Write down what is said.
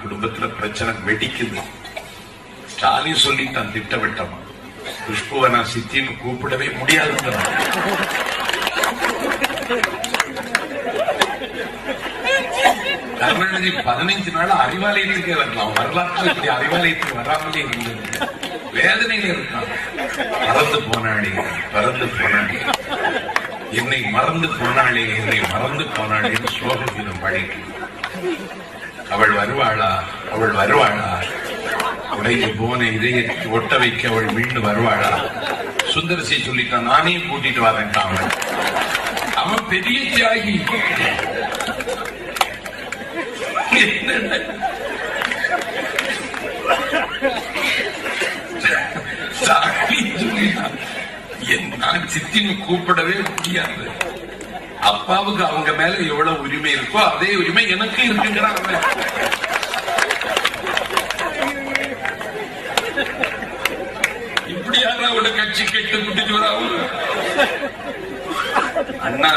குடும்பத்துல பிரச்சனை வெடிக்குது. ஸ்டாலின் சொல்லிட்டான் திட்டவட்டமா, குஷ்புவை நான் சித்தின்னு கூப்பிடவே முடியாதுங்க. கருணாநிதி 15 நாள் அறிவாலயத்துக்கே வரலாம். வரலாற்று இப்படி அறிவாலயத்துக்கு வராமலே இருந்தது. வேதனையில இருக்கான். பறந்து போனாளே, பறந்து போனாளே, என்னை மறந்து போனாளே, என்னை மறந்து போனாளேன்னு ஸ்லோக கீதம் பாடிட்டு, அவள் வருவாளா, அவள் வருவாளா, உடைந்து போன இதயத்தை ஒட்ட வைக்க அவள் மீண்டு வருவாளா? சுந்தரசி சொல்லிட்டான், நானே கூட்டிட்டு வரேன். அவன் பெரிய தியாகி. நான் சித்தின்னு கூப்பிடவே முடியாது. அப்பாவுக்கு அவங்க மேல எவ்வளவு உரிமை இருக்கோ அதே உரிமை எனக்கு இருக்குங்கிறாங்க. இப்படியான ஒரு கட்சி கெட்டு கூட்டிட்டு வராங்க. அண்ணா